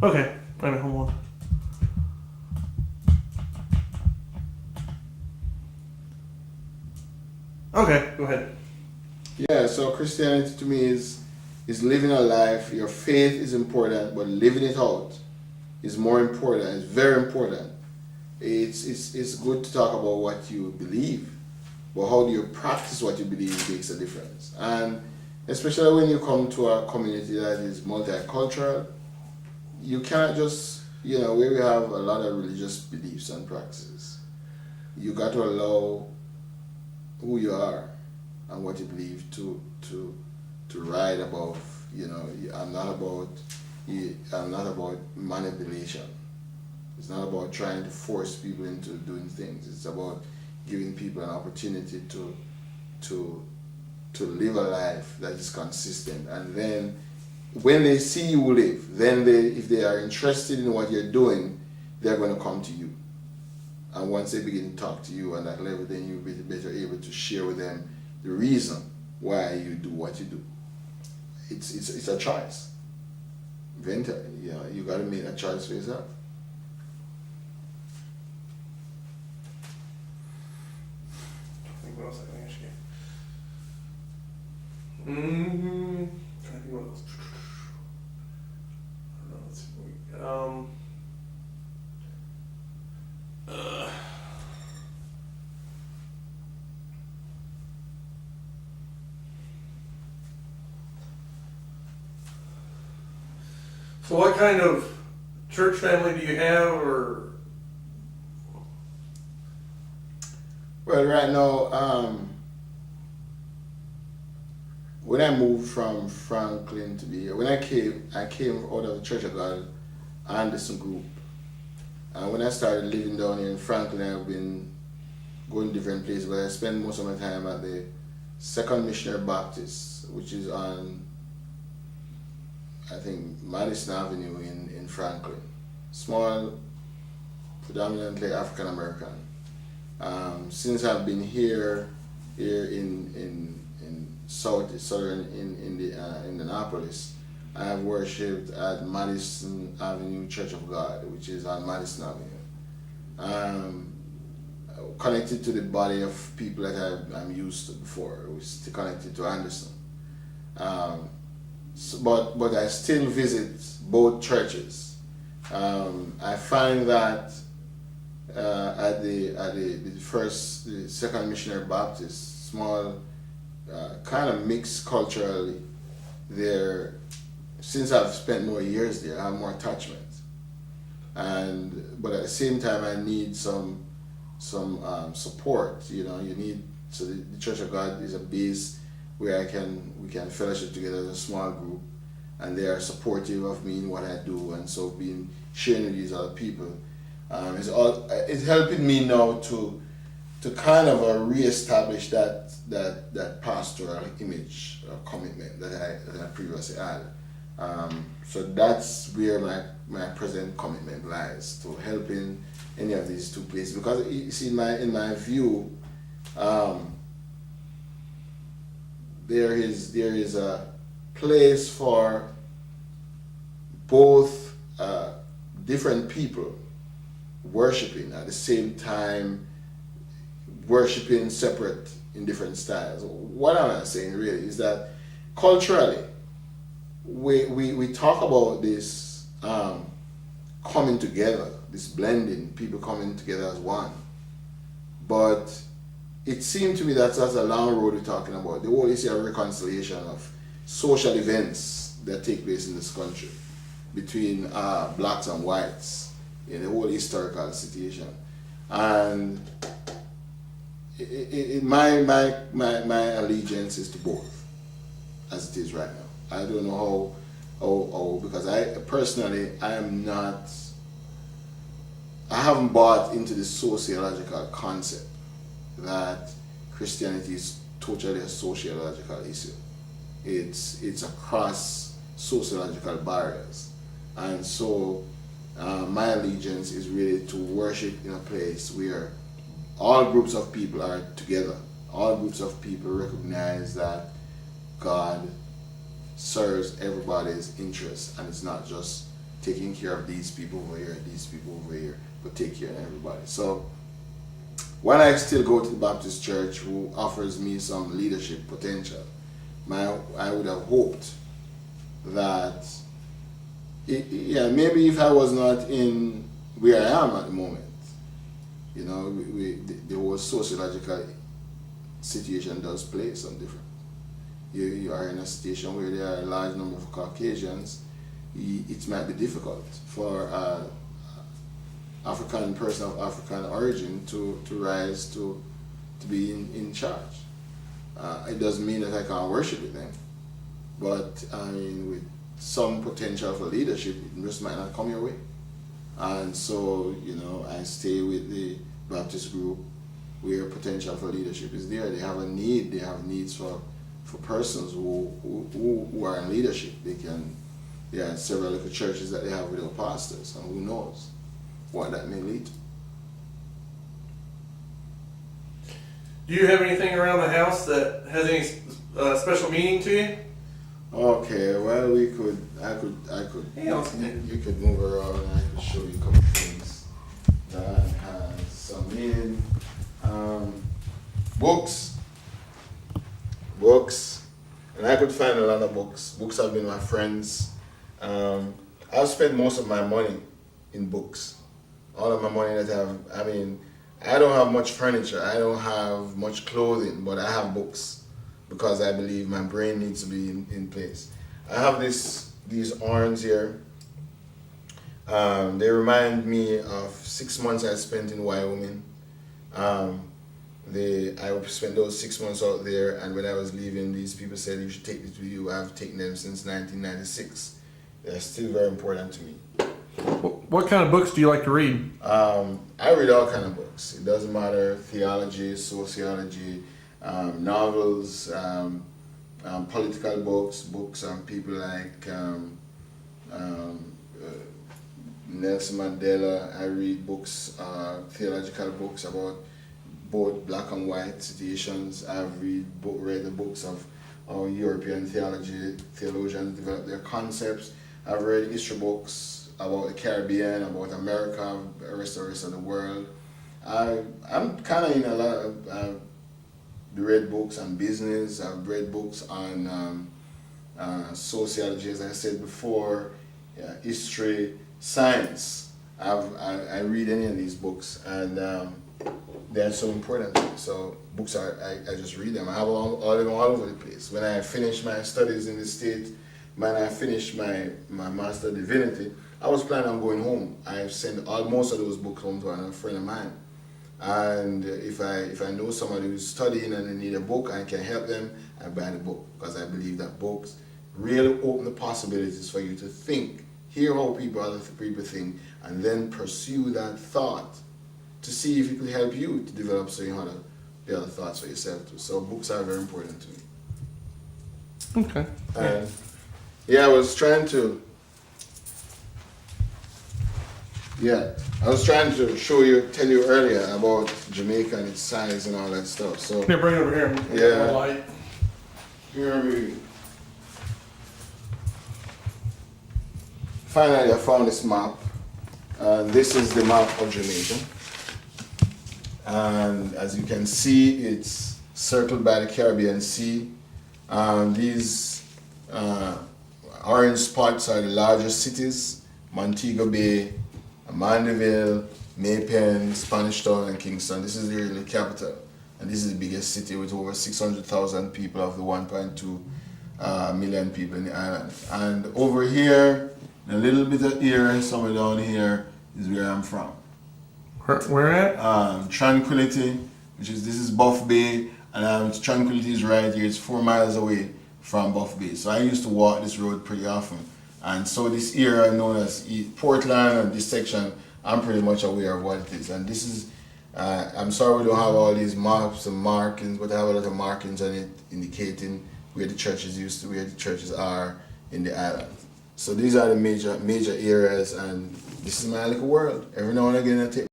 Okay, wait a minute, hold on. Okay, go ahead. Yeah, so Christianity to me is living a life. Your faith is important, but living it out is more important. It's very important. It's good to talk about what you believe, but how do you practice what you believe makes a difference. And especially when you come to a community that is multicultural, you can't just, where we have a lot of religious beliefs and practices. You got to allow who you are and what you believe to ride above. I'm not about I'm not about manipulation. It's not about trying to force people into doing things. It's about giving people an opportunity to to live a life that is consistent. And then when they see you live, then if they are interested in what you're doing, they're going to come to you. And once they begin to talk to you on that level, then you'll be better able to share with them the reason why you do what you do. It's a choice. You got to make a choice for yourself. I think what else I can ask you. Trying to think what else. I don't know. Let's see what we. So what kind of church family do you have, or? Well, right now, when I moved from Franklin to be here, when I came out of the Church of God Anderson group. And when I started living down here in Franklin, I've been going to different places, but I spend most of my time at the Second Missionary Baptist, which is on, I think, Madison Avenue in Franklin. Small, predominantly African American. Since I've been here in southern Indianapolis, I have worshipped at Madison Avenue Church of God, which is on Madison Avenue. Connected to the body of people that I'm used to before, which is connected to Anderson. But I still visit both churches. I find that at the Second Missionary Baptist, small, kind of mixed culturally, there. Since I've spent more years there, I have more attachment. But at the same time, I need some support. You need, so the Church of God is a base where we can fellowship together as a small group, and they are supportive of me in what I do, and so sharing with these other people, it's helping me now to kind of reestablish that pastoral image or commitment that I previously had. So that's where my present commitment lies, to helping any of these two places, because you see, in my view, there is a place for both different people worshiping at the same time, worshiping separate in different styles. What I'm saying really is that culturally, we talk about this coming together, this blending, people coming together as one. But it seemed to me that's a long road we're talking about. The whole issue of reconciliation of social events that take place in this country between blacks and whites in the whole historical situation. And my allegiance is to both, as it is right now. I don't know how because I haven't bought into the sociological concept that Christianity is totally a sociological issue. It's across sociological barriers. And so my allegiance is really to worship in a place where all groups of people are together. All groups of people recognize that God serves everybody's interests, and it's not just taking care of these people over here, these people over here, but take care of everybody. So when I still go to the Baptist church who offers me some leadership potential, I would have hoped that, maybe if I was not in where I am at the moment, the whole sociological situation does play some different. You are in a situation where there are a large number of Caucasians. It might be difficult for an African person of African origin to rise to be in charge. It doesn't mean that I can't worship with them, but I mean, with some potential for leadership, it just might not come your way. And so, I stay with the Baptist group where potential for leadership is there. They have a need. They have needs for persons who are in leadership. There are several little churches that they have without pastors, and who knows what that may lead to. Do you have anything around the house that has any special meaning to you? Okay, well, I could. You could move around and I could show you a couple things that has some meaning. Books, and I could find a lot of books. Books have been my friends. I've spent most of my money in books. All of my money I don't have much furniture, I don't have much clothing, but I have books because I believe my brain needs to be in place. I have these horns here. They remind me of 6 months I spent in Wyoming. I spent those 6 months out there, and when I was leaving, these people said, you should take this with you. I've taken them since 1996. They're still very important to me. What kind of books do you like to read? I read all kind of books. It doesn't matter, theology, sociology, novels, political books on people like Nelson Mandela. I read books, theological books about both black and white situations. I've read the books of how European theologians developed their concepts. I've read history books about the Caribbean, about America, the rest of the world. I'm kind of in a lot of read books on business. I've read books on sociology, as I said before, history, science. I read any of these books, and they're so important to me. So books I just read them. I have all over the place. When I finished my studies in the States, when I finished my Master of Divinity, I was planning on going home. I sent most of those books home to a friend of mine. And if I know somebody who's studying and they need a book, I can help them, I buy the book, because I believe that books really open the possibilities for you to think, hear how other people think, and then pursue that thought to see if it could help you to develop the other thoughts for yourself too. So books are very important to me. Okay. And I was trying to tell you earlier about Jamaica and its size and all that stuff. So Here, bring it over here. Yeah. More light. Finally, I found this map. This is the map of Jamaica. And as you can see, it's circled by the Caribbean Sea. These orange spots are the largest cities: Montego Bay, Mandeville, Maypen, Spanish Town, and Kingston. This is really the capital, and this is the biggest city with over 600,000 people of the 1.2 million people in the island. And over here, a little bit of here, somewhere down here, is where I'm from. Where at? Tranquility, this is Buff Bay, and Tranquility is right here. It's 4 miles away from Buff Bay. So I used to walk this road pretty often. And so this area known as Portland, and this section, I'm pretty much aware of what it is. And this is, I'm sorry we don't have all these maps and markings, but I have a lot of markings on it indicating where the churches are in the island. So these are the major areas, and this is my little world. Every now and again I take